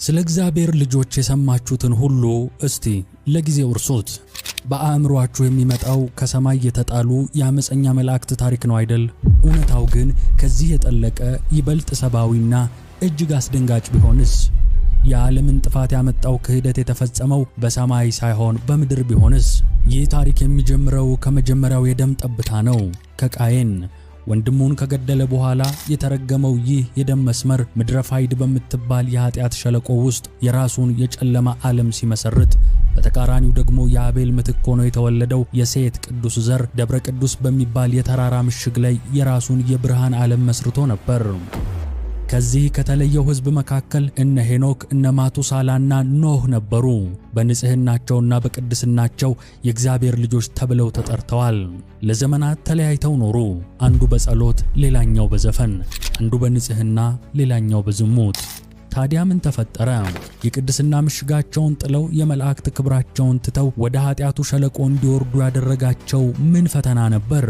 ስለ እግዚአብሔር ልጆች የሰማችሁትን ሁሉ እስቲ ለጊዜው እርሱት። በአእምሮአችሁ የሚመጣው ከሰማይ የተጣሉ የአመፀኛ መላእክት ታሪክ ነው አይደል? እውነታው ግን ከዚህ የጠለቀ ይበልጥ ሰብአዊና እጅግ አስደንጋጭ ቢሆንስ? የዓለምን ጥፋት ያመጣው ክህደት የተፈጸመው በሰማይ ሳይሆን በምድር ቢሆንስ? ይህ ታሪክ የሚጀምረው ከመጀመሪያው የደም ጠብታ ነው፣ ከቃየን። ወንድሙን ከገደለ በኋላ የተረገመው ይህ የደም መስመር ምድረ ፋይድ በምትባል የኃጢአት ሸለቆ ውስጥ የራሱን የጨለማ ዓለም ሲመሰርት፣ በተቃራኒው ደግሞ የአቤል ምትክ ሆኖ የተወለደው የሴት ቅዱስ ዘር ደብረ ቅዱስ በሚባል የተራራ ምሽግ ላይ የራሱን የብርሃን ዓለም መስርቶ ነበር። ከዚህ ከተለየው ሕዝብ መካከል እነ ሄኖክ እነ ማቱሳላና ኖህ ነበሩ። በንጽህናቸውና በቅድስናቸው የእግዚአብሔር ልጆች ተብለው ተጠርተዋል። ለዘመናት ተለያይተው ኖሩ። አንዱ በጸሎት ሌላኛው በዘፈን፣ አንዱ በንጽህና ሌላኛው በዝሙት። ታዲያ ምን ተፈጠረ? የቅድስና ምሽጋቸውን ጥለው የመላእክት ክብራቸውን ትተው ወደ ኃጢአቱ ሸለቆ እንዲወርዱ ያደረጋቸው ምን ፈተና ነበር?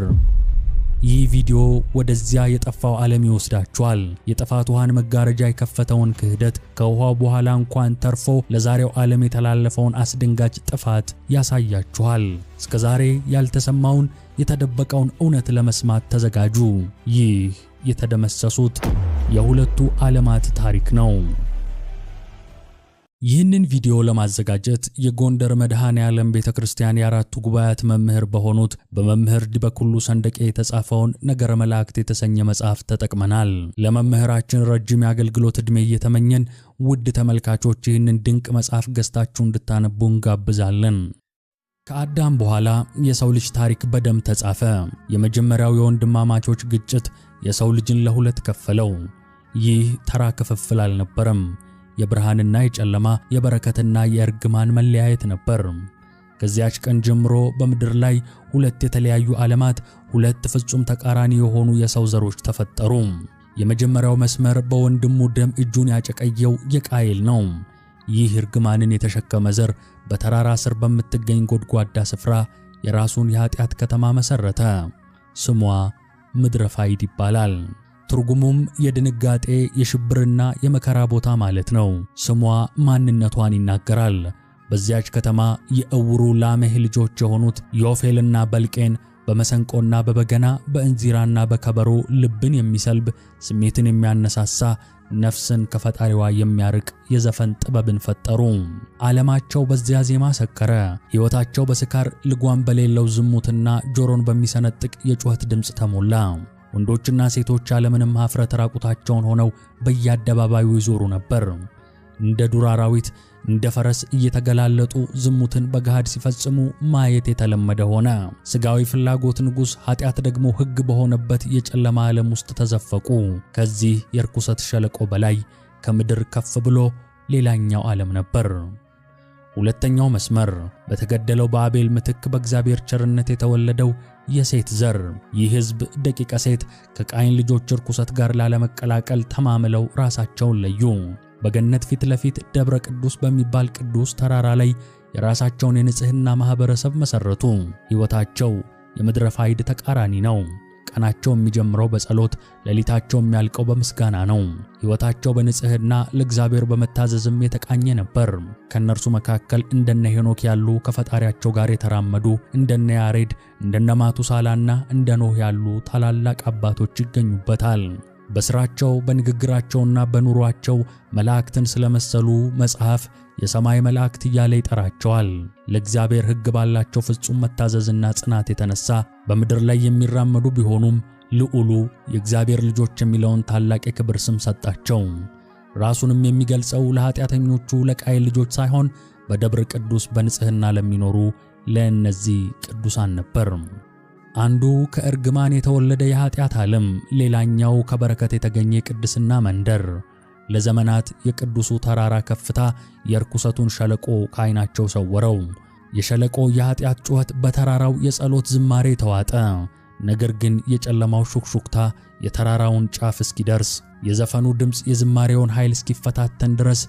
ይህ ቪዲዮ ወደዚያ የጠፋው ዓለም ይወስዳችኋል። የጥፋት ውሃን መጋረጃ የከፈተውን ክህደት፣ ከውሃው በኋላ እንኳን ተርፎ ለዛሬው ዓለም የተላለፈውን አስደንጋጭ ጥፋት ያሳያችኋል። እስከዛሬ ያልተሰማውን የተደበቀውን እውነት ለመስማት ተዘጋጁ። ይህ የተደመሰሱት የሁለቱ ዓለማት ታሪክ ነው። ይህንን ቪዲዮ ለማዘጋጀት የጎንደር መድኃኔ ዓለም ቤተክርስቲያን የአራቱ ጉባኤያት መምህር በሆኑት በመምህር ዲበኩሉ ሰንደቄ የተጻፈውን ነገረ መላእክት የተሰኘ መጽሐፍ ተጠቅመናል። ለመምህራችን ረጅም የአገልግሎት ዕድሜ እየተመኘን ውድ ተመልካቾች ይህንን ድንቅ መጽሐፍ ገዝታችሁ እንድታነቡ እንጋብዛለን። ከአዳም በኋላ የሰው ልጅ ታሪክ በደም ተጻፈ። የመጀመሪያው የወንድማማቾች ግጭት የሰው ልጅን ለሁለት ከፈለው። ይህ ተራ ክፍፍል አልነበረም። የብርሃንና የጨለማ፣ የበረከትና የእርግማን መለያየት ነበር። ከዚያች ቀን ጀምሮ በምድር ላይ ሁለት የተለያዩ ዓለማት፣ ሁለት ፍጹም ተቃራኒ የሆኑ የሰው ዘሮች ተፈጠሩ። የመጀመሪያው መስመር በወንድሙ ደም እጁን ያጨቀየው የቃየል ነው። ይህ እርግማንን የተሸከመ ዘር በተራራ ስር በምትገኝ ጎድጓዳ ስፍራ የራሱን የኃጢአት ከተማ መሰረተ። ስሟ ምድረ ፋይድ ይባላል። ትርጉሙም የድንጋጤ የሽብርና የመከራ ቦታ ማለት ነው። ስሟ ማንነቷን ይናገራል። በዚያች ከተማ የእውሩ ላሜህ ልጆች የሆኑት ዮፌልና በልቄን በመሰንቆና በበገና በእንዚራና በከበሮ ልብን የሚሰልብ ስሜትን የሚያነሳሳ ነፍስን ከፈጣሪዋ የሚያርቅ የዘፈን ጥበብን ፈጠሩ። ዓለማቸው በዚያ ዜማ ሰከረ። ሕይወታቸው በስካር ልጓም በሌለው ዝሙትና ጆሮን በሚሰነጥቅ የጩኸት ድምፅ ተሞላ። ወንዶችና ሴቶች ያለምንም ኀፍረት ራቁታቸውን ሆነው በየአደባባዩ ይዞሩ ነበር። እንደ ዱር አራዊት እንደ ፈረስ እየተገላለጡ ዝሙትን በገሃድ ሲፈጽሙ ማየት የተለመደ ሆነ። ሥጋዊ ፍላጎት ንጉሥ፣ ኃጢአት ደግሞ ሕግ በሆነበት የጨለማ ዓለም ውስጥ ተዘፈቁ። ከዚህ የርኩሰት ሸለቆ በላይ ከምድር ከፍ ብሎ ሌላኛው ዓለም ነበር። ሁለተኛው መስመር በተገደለው በአቤል ምትክ በእግዚአብሔር ቸርነት የተወለደው የሴት ዘር። ይህ ሕዝብ ደቂቀ ሴት ከቃይን ልጆች ርኩሰት ጋር ላለመቀላቀል ተማምለው ራሳቸውን ለዩ። በገነት ፊት ለፊት ደብረ ቅዱስ በሚባል ቅዱስ ተራራ ላይ የራሳቸውን የንጽህና ማህበረሰብ መሰረቱ። ሕይወታቸው የምድረ ፋይድ ተቃራኒ ነው። ቀናቸው የሚጀምረው በጸሎት፣ ሌሊታቸው የሚያልቀው በምስጋና ነው። ሕይወታቸው በንጽህና ለእግዚአብሔር በመታዘዝም የተቃኘ ነበር። ከነርሱ መካከል እንደነ ሄኖክ ያሉ ከፈጣሪያቸው ጋር የተራመዱ፣ እንደነ ያሬድ፣ እንደነ ማቱሳላና እንደ ኖህ ያሉ ታላላቅ አባቶች ይገኙበታል። በስራቸው በንግግራቸውና በኑሯቸው መላእክትን ስለመሰሉ መጽሐፍ የሰማይ መላእክት እያለ ይጠራቸዋል። ለእግዚአብሔር ሕግ ባላቸው ፍጹም መታዘዝና ጽናት የተነሳ በምድር ላይ የሚራመዱ ቢሆኑም ልዑሉ የእግዚአብሔር ልጆች የሚለውን ታላቅ የክብር ስም ሰጣቸው። ራሱንም የሚገልጸው ለኃጢአተኞቹ ለቃየል ልጆች ሳይሆን በደብረ ቅዱስ በንጽህና ለሚኖሩ ለእነዚህ ቅዱሳን ነበር። አንዱ ከእርግማን የተወለደ የኃጢአት ዓለም፣ ሌላኛው ከበረከት የተገኘ የቅድስና መንደር። ለዘመናት የቅዱሱ ተራራ ከፍታ የርኩሰቱን ሸለቆ ከዓይናቸው ሰወረው። የሸለቆ የኃጢአት ጩኸት በተራራው የጸሎት ዝማሬ ተዋጠ። ነገር ግን የጨለማው ሹክሹክታ የተራራውን ጫፍ እስኪደርስ፣ የዘፈኑ ድምፅ የዝማሬውን ኃይል እስኪፈታተን ድረስ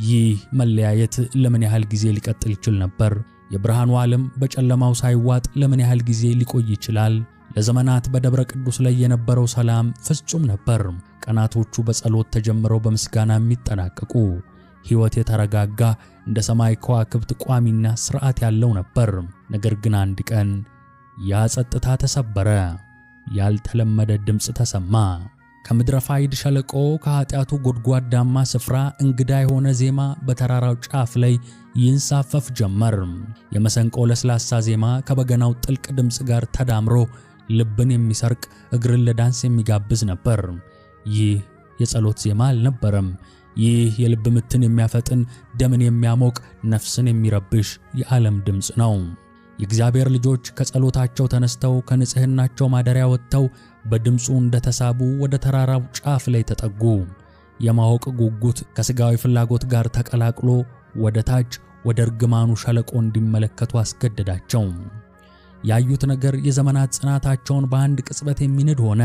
ይህ መለያየት ለምን ያህል ጊዜ ሊቀጥል ይችል ነበር? የብርሃኑ ዓለም በጨለማው ሳይዋጥ ለምን ያህል ጊዜ ሊቆይ ይችላል? ለዘመናት በደብረ ቅዱስ ላይ የነበረው ሰላም ፍጹም ነበር። ቀናቶቹ በጸሎት ተጀምረው በምስጋና የሚጠናቀቁ፣ ሕይወት የተረጋጋ እንደ ሰማይ ከዋክብት ቋሚና ሥርዓት ያለው ነበር። ነገር ግን አንድ ቀን ያ ጸጥታ ተሰበረ። ያልተለመደ ድምፅ ተሰማ። ከምድረ ፋይድ ሸለቆ ከኃጢአቱ ጎድጓዳማ ስፍራ እንግዳ የሆነ ዜማ በተራራው ጫፍ ላይ ይንሳፈፍ ጀመር። የመሰንቆ ለስላሳ ዜማ ከበገናው ጥልቅ ድምፅ ጋር ተዳምሮ ልብን የሚሰርቅ እግርን ለዳንስ የሚጋብዝ ነበር። ይህ የጸሎት ዜማ አልነበረም። ይህ የልብ ምትን የሚያፈጥን፣ ደምን የሚያሞቅ፣ ነፍስን የሚረብሽ የዓለም ድምፅ ነው። የእግዚአብሔር ልጆች ከጸሎታቸው ተነስተው ከንጽሕናቸው ማደሪያ ወጥተው በድምፁ እንደተሳቡ ወደ ተራራው ጫፍ ላይ ተጠጉ። የማወቅ ጉጉት ከሥጋዊ ፍላጎት ጋር ተቀላቅሎ ወደ ታች ወደ እርግማኑ ሸለቆ እንዲመለከቱ አስገደዳቸው። ያዩት ነገር የዘመናት ጽናታቸውን በአንድ ቅጽበት የሚንድ ሆነ።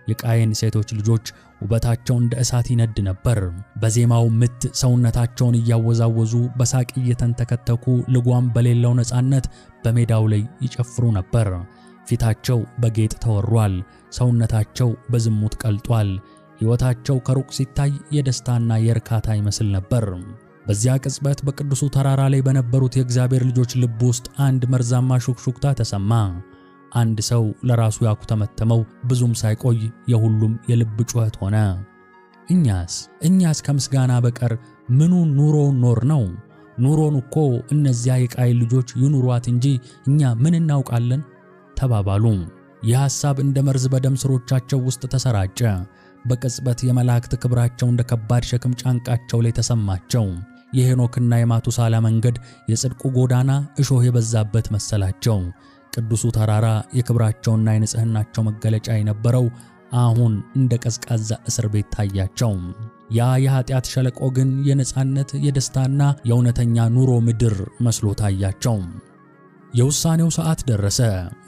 የቃየን ሴቶች ልጆች ውበታቸው እንደ እሳት ይነድ ነበር። በዜማው ምት ሰውነታቸውን እያወዛወዙ በሳቅ እየተንተከተኩ ልጓም በሌለው ነፃነት በሜዳው ላይ ይጨፍሩ ነበር። ፊታቸው በጌጥ ተወሯል። ሰውነታቸው በዝሙት ቀልጧል። ሕይወታቸው ከሩቅ ሲታይ የደስታና የእርካታ ይመስል ነበር። በዚያ ቅጽበት በቅዱሱ ተራራ ላይ በነበሩት የእግዚአብሔር ልጆች ልብ ውስጥ አንድ መርዛማ ሹክሹክታ ተሰማ። አንድ ሰው ለራሱ ያኩተመተመው ብዙም ሳይቆይ የሁሉም የልብ ጩኸት ሆነ። እኛስ ከምስጋና በቀር ምኑን ኑሮውን ኖር ነው? ኑሮን እኮ እነዚያ የቃየን ልጆች ይኑሯት እንጂ እኛ ምን እናውቃለን? ተባባሉ። ይህ ሐሳብ እንደ መርዝ በደም ስሮቻቸው ውስጥ ተሰራጨ። በቅጽበት የመላእክት ክብራቸው እንደ ከባድ ሸክም ጫንቃቸው ላይ ተሰማቸው። የሄኖክና የማቱሳላ መንገድ፣ የጽድቁ ጎዳና እሾህ የበዛበት መሰላቸው። ቅዱሱ ተራራ የክብራቸውና የንጽሕናቸው መገለጫ የነበረው አሁን እንደ ቀዝቃዛ እስር ቤት ታያቸው። ያ የኃጢአት ሸለቆ ግን የነጻነት፣ የደስታና የእውነተኛ ኑሮ ምድር መስሎ ታያቸው። የውሳኔው ሰዓት ደረሰ።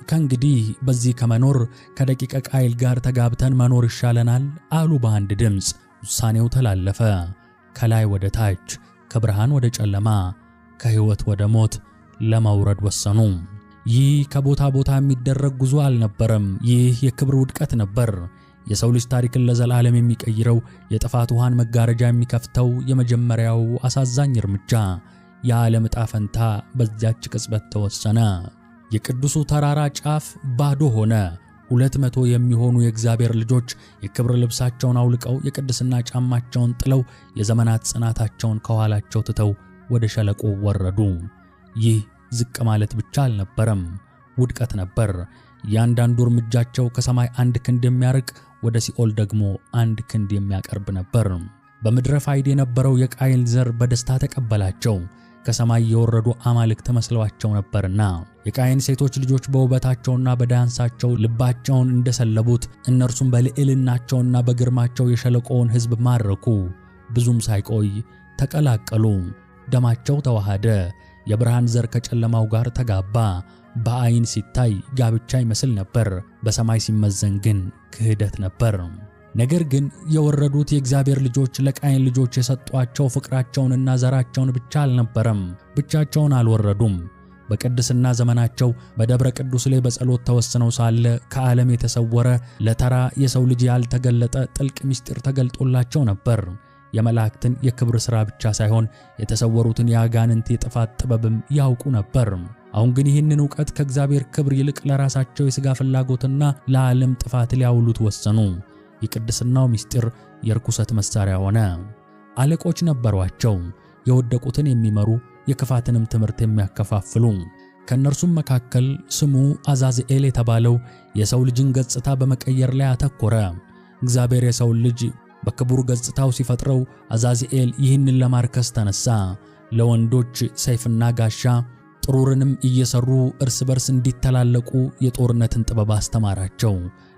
ከእንግዲህ በዚህ ከመኖር ከደቂቀ ቃየል ጋር ተጋብተን መኖር ይሻለናል አሉ በአንድ ድምፅ። ውሳኔው ተላለፈ። ከላይ ወደ ታች፣ ከብርሃን ወደ ጨለማ፣ ከሕይወት ወደ ሞት ለመውረድ ወሰኑ። ይህ ከቦታ ቦታ የሚደረግ ጉዞ አልነበረም። ይህ የክብር ውድቀት ነበር። የሰው ልጅ ታሪክን ለዘላለም የሚቀይረው፣ የጥፋት ውሃን መጋረጃ የሚከፍተው የመጀመሪያው አሳዛኝ እርምጃ። የዓለም ዕጣ ፈንታ በዚያች ቅጽበት ተወሰነ። የቅዱሱ ተራራ ጫፍ ባዶ ሆነ። 200 የሚሆኑ የእግዚአብሔር ልጆች የክብር ልብሳቸውን አውልቀው የቅድስና ጫማቸውን ጥለው የዘመናት ጽናታቸውን ከኋላቸው ትተው ወደ ሸለቆ ወረዱ። ይህ ዝቅ ማለት ብቻ አልነበረም፣ ውድቀት ነበር። እያንዳንዱ እርምጃቸው ከሰማይ 1 ክንድ የሚያርቅ፣ ወደ ሲኦል ደግሞ 1 ክንድ የሚያቀርብ ነበር። በምድረ ፋይድ የነበረው የቃየል ዘር በደስታ ተቀበላቸው። ከሰማይ የወረዱ አማልክት መስለዋቸው ነበርና። የቃየን ሴቶች ልጆች በውበታቸውና በዳንሳቸው ልባቸውን እንደሰለቡት እነርሱም በልዕልናቸውና በግርማቸው የሸለቆውን ሕዝብ ማረኩ። ብዙም ሳይቆይ ተቀላቀሉ። ደማቸው ተዋሃደ። የብርሃን ዘር ከጨለማው ጋር ተጋባ። በዓይን ሲታይ ጋብቻ ይመስል ነበር፣ በሰማይ ሲመዘን ግን ክህደት ነበር። ነገር ግን የወረዱት የእግዚአብሔር ልጆች ለቃየን ልጆች የሰጧቸው ፍቅራቸውንና ዘራቸውን ብቻ አልነበረም። ብቻቸውን አልወረዱም። በቅድስና ዘመናቸው በደብረ ቅዱስ ላይ በጸሎት ተወስነው ሳለ ከዓለም የተሰወረ ለተራ የሰው ልጅ ያልተገለጠ ጥልቅ ምስጢር ተገልጦላቸው ነበር። የመላእክትን የክብር ሥራ ብቻ ሳይሆን የተሰወሩትን የአጋንንት የጥፋት ጥበብም ያውቁ ነበር። አሁን ግን ይህንን ዕውቀት ከእግዚአብሔር ክብር ይልቅ ለራሳቸው የሥጋ ፍላጎትና ለዓለም ጥፋት ሊያውሉት ወሰኑ። የቅድስናው ምስጢር የርኩሰት መሳሪያ ሆነ። አለቆች ነበሯቸው፣ የወደቁትን የሚመሩ የክፋትንም ትምህርት የሚያከፋፍሉ። ከእነርሱም መካከል ስሙ አዛዝኤል የተባለው የሰው ልጅን ገጽታ በመቀየር ላይ አተኮረ። እግዚአብሔር የሰውን ልጅ በክቡር ገጽታው ሲፈጥረው አዛዝኤል ይህንን ለማርከስ ተነሳ። ለወንዶች ሰይፍና ጋሻ ጥሩርንም እየሰሩ እርስ በርስ እንዲተላለቁ የጦርነትን ጥበብ አስተማራቸው።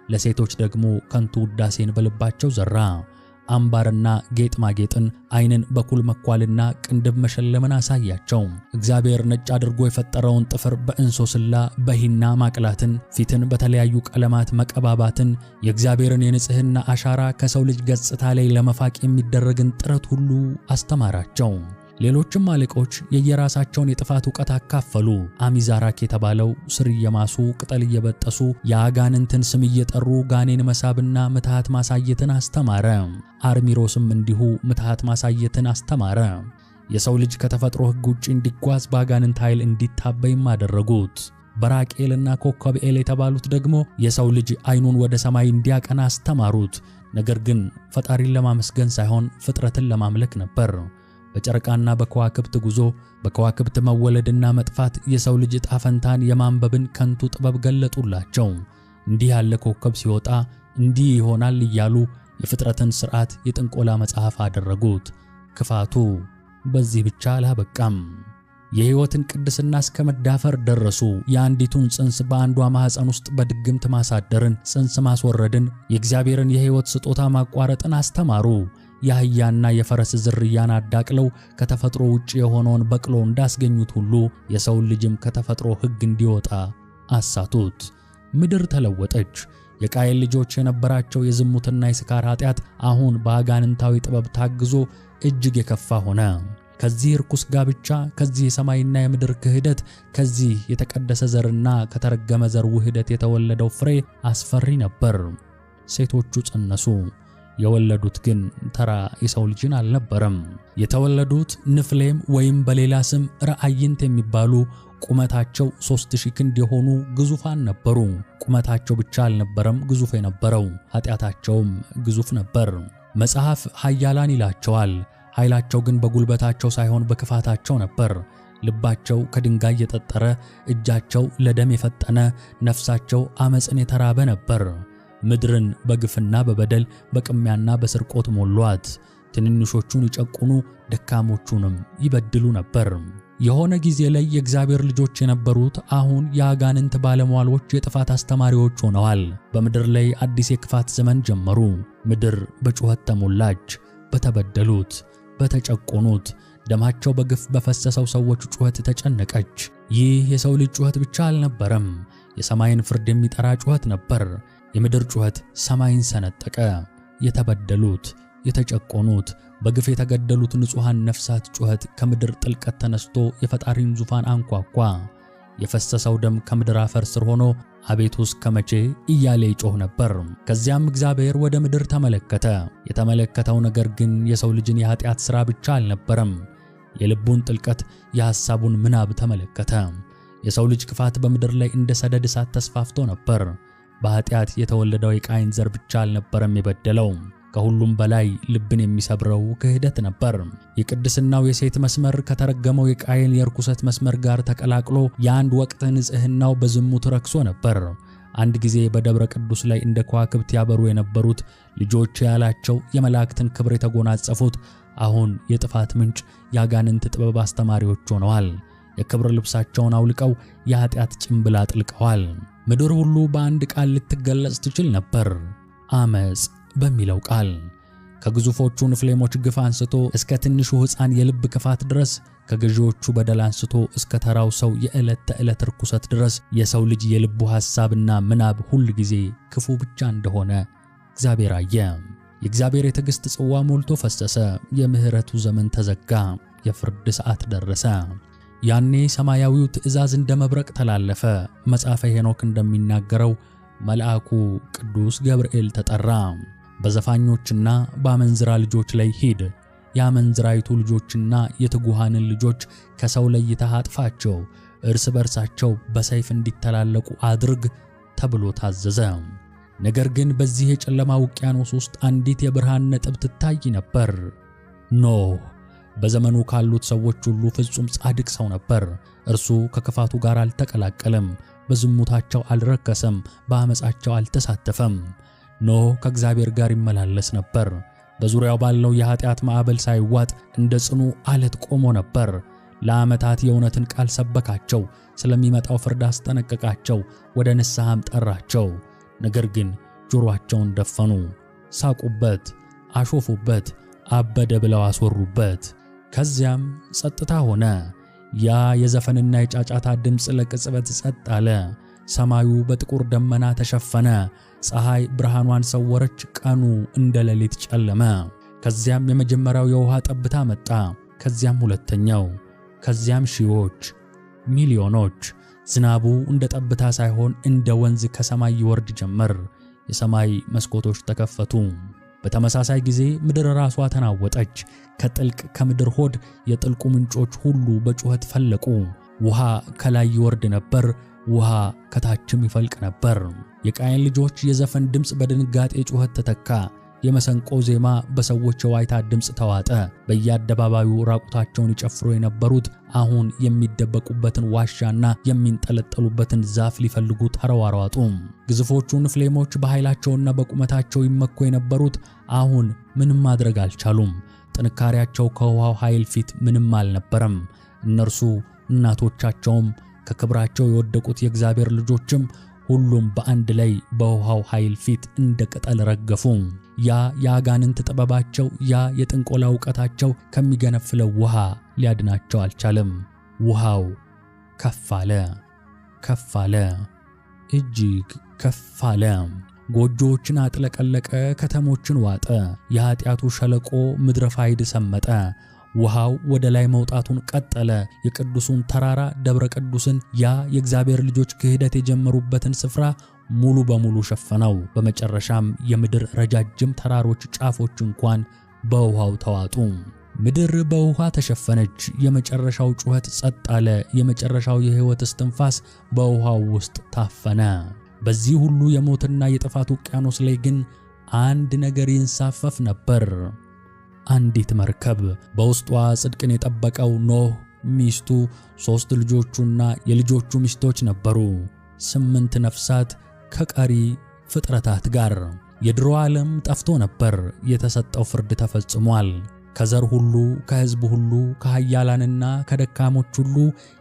ለሴቶች ደግሞ ከንቱ ውዳሴን በልባቸው ዘራ። አምባርና ጌጥ ማጌጥን፣ ዓይንን በኩል መኳልና ቅንድብ መሸለምን አሳያቸው። እግዚአብሔር ነጭ አድርጎ የፈጠረውን ጥፍር በእንሶስላ በሂና ማቅላትን፣ ፊትን በተለያዩ ቀለማት መቀባባትን፣ የእግዚአብሔርን የንጽሕና አሻራ ከሰው ልጅ ገጽታ ላይ ለመፋቅ የሚደረግን ጥረት ሁሉ አስተማራቸው። ሌሎችም አለቆች የየራሳቸውን የጥፋት ዕውቀት አካፈሉ። አሚዛራክ የተባለው ስር እየማሱ ቅጠል እየበጠሱ የአጋንንትን ስም እየጠሩ ጋኔን መሳብና ምትሃት ማሳየትን አስተማረ። አርሚሮስም እንዲሁ ምትሃት ማሳየትን አስተማረ። የሰው ልጅ ከተፈጥሮ ሕግ ውጪ እንዲጓዝ በአጋንንት ኃይል እንዲታበይም አደረጉት። በራቄልና ኮከብኤል የተባሉት ደግሞ የሰው ልጅ ዓይኑን ወደ ሰማይ እንዲያቀና አስተማሩት። ነገር ግን ፈጣሪን ለማመስገን ሳይሆን ፍጥረትን ለማምለክ ነበር። በጨረቃና በከዋክብት ጉዞ፣ በከዋክብት መወለድና መጥፋት የሰው ልጅ ዕጣ ፈንታን የማንበብን ከንቱ ጥበብ ገለጡላቸው። እንዲህ ያለ ኮከብ ሲወጣ እንዲህ ይሆናል እያሉ የፍጥረትን ሥርዓት የጥንቆላ መጽሐፍ አደረጉት። ክፋቱ በዚህ ብቻ አላበቃም። የሕይወትን ቅድስና እስከ መዳፈር ደረሱ። የአንዲቱን ጽንስ በአንዷ ማኅፀን ውስጥ በድግምት ማሳደርን፣ ጽንስ ማስወረድን፣ የእግዚአብሔርን የሕይወት ስጦታ ማቋረጥን አስተማሩ። የአህያና የፈረስ ዝርያን አዳቅለው ከተፈጥሮ ውጭ የሆነውን በቅሎ እንዳስገኙት ሁሉ የሰውን ልጅም ከተፈጥሮ ሕግ እንዲወጣ አሳቱት። ምድር ተለወጠች። የቃየል ልጆች የነበራቸው የዝሙትና የስካር ኃጢአት አሁን በአጋንንታዊ ጥበብ ታግዞ እጅግ የከፋ ሆነ። ከዚህ ርኩስ ጋብቻ፣ ከዚህ የሰማይና የምድር ክህደት፣ ከዚህ የተቀደሰ ዘርና ከተረገመ ዘር ውህደት የተወለደው ፍሬ አስፈሪ ነበር። ሴቶቹ ጸነሱ። የወለዱት ግን ተራ የሰው ልጅን አልነበረም። የተወለዱት ንፍሌም ወይም በሌላ ስም ረአይንት የሚባሉ ቁመታቸው 3000 ክንድ የሆኑ ግዙፋን ነበሩ። ቁመታቸው ብቻ አልነበረም ግዙፍ የነበረው፣ ኃጢአታቸውም ግዙፍ ነበር። መጽሐፍ ኃያላን ይላቸዋል። ኃይላቸው ግን በጉልበታቸው ሳይሆን በክፋታቸው ነበር። ልባቸው ከድንጋይ የጠጠረ፣ እጃቸው ለደም የፈጠነ፣ ነፍሳቸው ዓመፅን የተራበ ነበር። ምድርን በግፍና በበደል በቅሚያና በስርቆት ሞሏት። ትንንሾቹን ይጨቁኑ፣ ደካሞቹንም ይበድሉ ነበር። የሆነ ጊዜ ላይ የእግዚአብሔር ልጆች የነበሩት አሁን የአጋንንት ባለሟሎች የጥፋት አስተማሪዎች ሆነዋል። በምድር ላይ አዲስ የክፋት ዘመን ጀመሩ። ምድር በጩኸት ተሞላች። በተበደሉት፣ በተጨቆኑት፣ ደማቸው በግፍ በፈሰሰው ሰዎች ጩኸት ተጨነቀች። ይህ የሰው ልጅ ጩኸት ብቻ አልነበረም፣ የሰማይን ፍርድ የሚጠራ ጩኸት ነበር። የምድር ጩኸት ሰማይን ሰነጠቀ። የተበደሉት፣ የተጨቆኑት፣ በግፍ የተገደሉት ንጹሐን ነፍሳት ጩኸት ከምድር ጥልቀት ተነስቶ የፈጣሪን ዙፋን አንኳኳ። የፈሰሰው ደም ከምድር አፈር ስር ሆኖ አቤቱ እስከ መቼ እያለ ይጮህ ነበር። ከዚያም እግዚአብሔር ወደ ምድር ተመለከተ። የተመለከተው ነገር ግን የሰው ልጅን የኃጢአት ሥራ ብቻ አልነበረም። የልቡን ጥልቀት፣ የሐሳቡን ምናብ ተመለከተ። የሰው ልጅ ክፋት በምድር ላይ እንደ ሰደድ እሳት ተስፋፍቶ ነበር። በኃጢአት የተወለደው የቃይን ዘር ብቻ አልነበረም የበደለው። ከሁሉም በላይ ልብን የሚሰብረው ክህደት ነበር። የቅድስናው የሴት መስመር ከተረገመው የቃየል የርኩሰት መስመር ጋር ተቀላቅሎ የአንድ ወቅት ንጽሕናው በዝሙት ረክሶ ነበር። አንድ ጊዜ በደብረ ቅዱስ ላይ እንደ ከዋክብት ያበሩ የነበሩት ልጆች ያላቸው የመላእክትን ክብር የተጎናጸፉት አሁን የጥፋት ምንጭ የአጋንንት ጥበብ አስተማሪዎች ሆነዋል። የክብር ልብሳቸውን አውልቀው የኃጢአት ጭንብል አጥልቀዋል። ምድር ሁሉ በአንድ ቃል ልትገለጽ ትችል ነበር፣ አመጽ በሚለው ቃል። ከግዙፎቹ ንፍሌሞች ግፍ አንስቶ እስከ ትንሹ ሕፃን የልብ ክፋት ድረስ፣ ከገዢዎቹ በደል አንስቶ እስከ ተራው ሰው የዕለት ተዕለት ርኩሰት ድረስ የሰው ልጅ የልቡ ሐሳብና ምናብ ሁል ጊዜ ክፉ ብቻ እንደሆነ እግዚአብሔር አየ። የእግዚአብሔር የትዕግሥት ጽዋ ሞልቶ ፈሰሰ። የምሕረቱ ዘመን ተዘጋ። የፍርድ ሰዓት ደረሰ። ያኔ ሰማያዊው ትእዛዝ እንደ መብረቅ ተላለፈ። መጽሐፈ ሄኖክ እንደሚናገረው መልአኩ ቅዱስ ገብርኤል ተጠራ። በዘፋኞችና በአመንዝራ ልጆች ላይ ሂድ፣ የአመንዝራይቱ ልጆችና የትጉሃንን ልጆች ከሰው ለይተህ አጥፋቸው፣ እርስ በርሳቸው በሰይፍ እንዲተላለቁ አድርግ ተብሎ ታዘዘ። ነገር ግን በዚህ የጨለማ ውቅያኖስ ውስጥ አንዲት የብርሃን ነጥብ ትታይ ነበር። ኖህ በዘመኑ ካሉት ሰዎች ሁሉ ፍጹም ጻድቅ ሰው ነበር። እርሱ ከክፋቱ ጋር አልተቀላቀለም፣ በዝሙታቸው አልረከሰም፣ በአመፃቸው አልተሳተፈም። ኖህ ከእግዚአብሔር ጋር ይመላለስ ነበር። በዙሪያው ባለው የኃጢአት ማዕበል ሳይዋጥ እንደ ጽኑ አለት ቆሞ ነበር። ለዓመታት የእውነትን ቃል ሰበካቸው፣ ስለሚመጣው ፍርድ አስጠነቀቃቸው፣ ወደ ንስሐም ጠራቸው። ነገር ግን ጆሮአቸውን ደፈኑ፣ ሳቁበት፣ አሾፉበት፣ አበደ ብለው አስወሩበት። ከዚያም ጸጥታ ሆነ። ያ የዘፈንና የጫጫታ ድምፅ ለቅጽበት ጸጥ አለ። ሰማዩ በጥቁር ደመና ተሸፈነ። ፀሐይ ብርሃኗን ሰወረች። ቀኑ እንደ ሌሊት ጨለመ። ከዚያም የመጀመሪያው የውሃ ጠብታ መጣ። ከዚያም ሁለተኛው፣ ከዚያም ሺዎች፣ ሚሊዮኖች። ዝናቡ እንደ ጠብታ ሳይሆን እንደ ወንዝ ከሰማይ ይወርድ ጀመር። የሰማይ መስኮቶች ተከፈቱ። በተመሳሳይ ጊዜ ምድር ራሷ ተናወጠች። ከምድር ሆድ የጥልቁ ምንጮች ሁሉ በጩኸት ፈለቁ። ውሃ ከላይ ይወርድ ነበር፣ ውሃ ከታችም ይፈልቅ ነበር። የቃየን ልጆች የዘፈን ድምፅ በድንጋጤ ጩኸት ተተካ። የመሰንቆ ዜማ በሰዎች የዋይታ ድምፅ ተዋጠ። በየአደባባዩ ራቁታቸውን ይጨፍሩ የነበሩት አሁን የሚደበቁበትን ዋሻና የሚንጠለጠሉበትን ዛፍ ሊፈልጉ ተሯሯጡ። ግዙፎቹ ንፍሌሞች በኃይላቸውና በቁመታቸው ይመኩ የነበሩት አሁን ምንም ማድረግ አልቻሉም። ጥንካሬያቸው ከውሃው ኃይል ፊት ምንም አልነበረም። እነርሱ፣ እናቶቻቸውም፣ ከክብራቸው የወደቁት የእግዚአብሔር ልጆችም ሁሉም በአንድ ላይ በውሃው ኃይል ፊት እንደ ቅጠል ረገፉ። ያ የአጋንንት ጥበባቸው፣ ያ የጥንቆላ ዕውቀታቸው ከሚገነፍለው ውሃ ሊያድናቸው አልቻለም። ውሃው ከፍ አለ፣ ከፍ አለ፣ እጅግ ከፍ አለ። ጎጆዎችን አጥለቀለቀ፣ ከተሞችን ዋጠ። የኃጢአቱ ሸለቆ ምድረ ፋይድ ሰመጠ። ውሃው ወደ ላይ መውጣቱን ቀጠለ። የቅዱሱን ተራራ ደብረ ቅዱስን፣ ያ የእግዚአብሔር ልጆች ክህደት የጀመሩበትን ስፍራ ሙሉ በሙሉ ሸፈነው። በመጨረሻም የምድር ረጃጅም ተራሮች ጫፎች እንኳን በውሃው ተዋጡ። ምድር በውሃ ተሸፈነች። የመጨረሻው ጩኸት ጸጥ አለ። የመጨረሻው የሕይወት እስትንፋስ በውሃው ውስጥ ታፈነ። በዚህ ሁሉ የሞትና የጥፋት ውቅያኖስ ላይ ግን አንድ ነገር ይንሳፈፍ ነበር። አንዲት መርከብ። በውስጧ ጽድቅን የጠበቀው ኖህ፣ ሚስቱ፣ 3 ልጆቹና የልጆቹ ሚስቶች ነበሩ። 8 ነፍሳት ከቀሪ ፍጥረታት ጋር። የድሮ ዓለም ጠፍቶ ነበር። የተሰጠው ፍርድ ተፈጽሟል። ከዘር ሁሉ፣ ከሕዝብ ሁሉ፣ ከኃያላንና ከደካሞች ሁሉ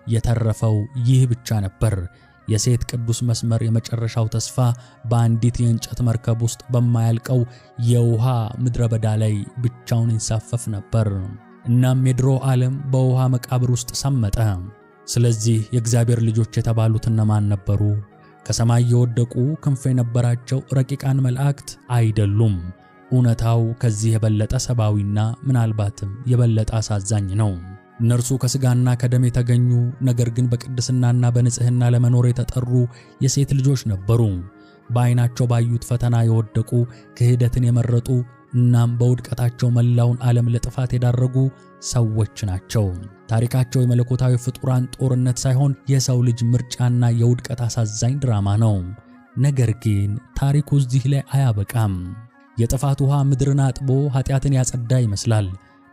የተረፈው ይህ ብቻ ነበር። የሴት ቅዱስ መስመር የመጨረሻው ተስፋ በአንዲት የእንጨት መርከብ ውስጥ በማያልቀው የውሃ ምድረ በዳ ላይ ብቻውን ይንሳፈፍ ነበር። እናም የድሮ ዓለም በውሃ መቃብር ውስጥ ሰመጠ። ስለዚህ የእግዚአብሔር ልጆች የተባሉት እነማን ነበሩ? ከሰማይ የወደቁ ክንፍ የነበራቸው ረቂቃን መላእክት አይደሉም። እውነታው ከዚህ የበለጠ ሰብአዊና ምናልባትም የበለጠ አሳዛኝ ነው። እነርሱ ከሥጋና ከደም የተገኙ ነገር ግን በቅድስናና በንጽሕና ለመኖር የተጠሩ የሴት ልጆች ነበሩ። በዓይናቸው ባዩት ፈተና የወደቁ፣ ክህደትን የመረጡ እናም በውድቀታቸው መላውን ዓለም ለጥፋት የዳረጉ ሰዎች ናቸው። ታሪካቸው የመለኮታዊ ፍጡራን ጦርነት ሳይሆን የሰው ልጅ ምርጫና የውድቀት አሳዛኝ ድራማ ነው። ነገር ግን ታሪኩ እዚህ ላይ አያበቃም። የጥፋት ውሃ ምድርን አጥቦ ኃጢአትን ያጸዳ ይመስላል።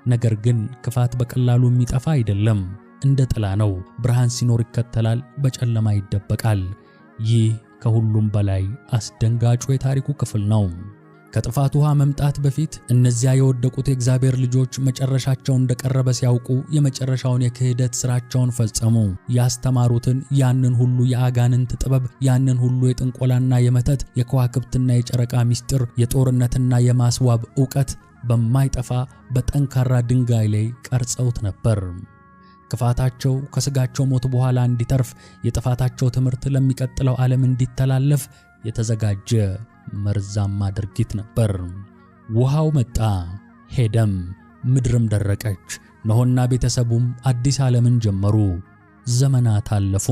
ነገር ግን ክፋት በቀላሉ የሚጠፋ አይደለም። እንደ ጥላ ነው። ብርሃን ሲኖር ይከተላል፣ በጨለማ ይደበቃል። ይህ ከሁሉም በላይ አስደንጋጩ የታሪኩ ክፍል ነው። ከጥፋት ውሃ መምጣት በፊት እነዚያ የወደቁት የእግዚአብሔር ልጆች መጨረሻቸው እንደቀረበ ሲያውቁ የመጨረሻውን የክህደት ሥራቸውን ፈጸሙ። ያስተማሩትን ያንን ሁሉ የአጋንንት ጥበብ፣ ያንን ሁሉ የጥንቆላና የመተት፣ የከዋክብትና የጨረቃ ምስጢር፣ የጦርነትና የማስዋብ ዕውቀት በማይጠፋ በጠንካራ ድንጋይ ላይ ቀርጸውት ነበር። ክፋታቸው ከሥጋቸው ሞት በኋላ እንዲተርፍ፣ የጥፋታቸው ትምህርት ለሚቀጥለው ዓለም እንዲተላለፍ የተዘጋጀ መርዛማ ድርጊት ነበር። ውሃው መጣ፣ ሄደም፣ ምድርም ደረቀች። ኖህና ቤተሰቡም አዲስ ዓለምን ጀመሩ። ዘመናት አለፉ።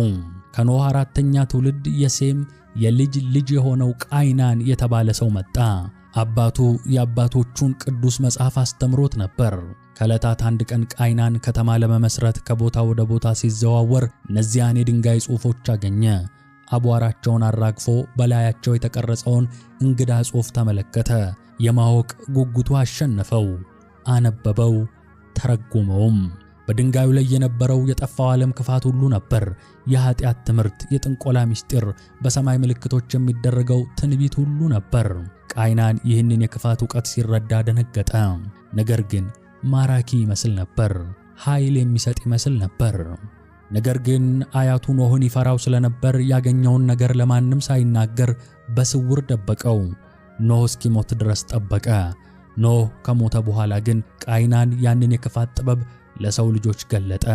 ከኖህ 4ኛ ትውልድ የሴም የልጅ ልጅ የሆነው ቃይናን የተባለ ሰው መጣ። አባቱ የአባቶቹን ቅዱስ መጽሐፍ አስተምሮት ነበር። ከዕለታት አንድ ቀን ቃይናን ከተማ ለመመስረት ከቦታ ወደ ቦታ ሲዘዋወር እነዚያን የድንጋይ ጽሑፎች አገኘ። አቧራቸውን አራግፎ በላያቸው የተቀረጸውን እንግዳ ጽሑፍ ተመለከተ። የማወቅ ጉጉቱ አሸነፈው። አነበበው፣ ተረጎመውም። በድንጋዩ ላይ የነበረው የጠፋው ዓለም ክፋት ሁሉ ነበር። የኃጢአት ትምህርት፣ የጥንቆላ ምስጢር፣ በሰማይ ምልክቶች የሚደረገው ትንቢት ሁሉ ነበር። ቃይናን ይህንን የክፋት ዕውቀት ሲረዳ ደነገጠ። ነገር ግን ማራኪ ይመስል ነበር። ኃይል የሚሰጥ ይመስል ነበር። ነገር ግን አያቱ ኖህን ይፈራው ስለነበር ያገኘውን ነገር ለማንም ሳይናገር በስውር ደበቀው። ኖህ እስኪሞት ድረስ ጠበቀ። ኖህ ከሞተ በኋላ ግን ቃይናን ያንን የክፋት ጥበብ ለሰው ልጆች ገለጠ።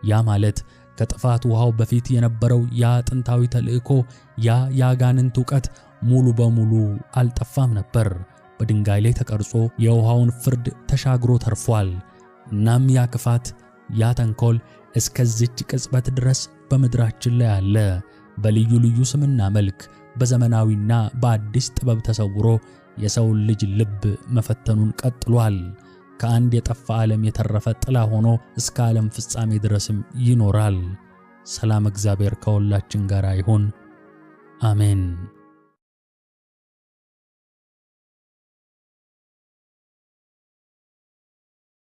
ያ ማለት ከጥፋት ውሃው በፊት የነበረው ያ ጥንታዊ ተልእኮ፣ ያ የአጋንንት ዕውቀት ሙሉ በሙሉ አልጠፋም ነበር። በድንጋይ ላይ ተቀርጾ የውሃውን ፍርድ ተሻግሮ ተርፏል። እናም ያ ክፋት፣ ያ ተንኮል እስከዚች ቅጽበት ድረስ በምድራችን ላይ አለ። በልዩ ልዩ ስምና መልክ በዘመናዊና በአዲስ ጥበብ ተሰውሮ የሰውን ልጅ ልብ መፈተኑን ቀጥሏል። ከአንድ የጠፋ ዓለም የተረፈ ጥላ ሆኖ እስከ ዓለም ፍጻሜ ድረስም ይኖራል። ሰላም እግዚአብሔር ከሁላችን ጋር ይሁን። አሜን።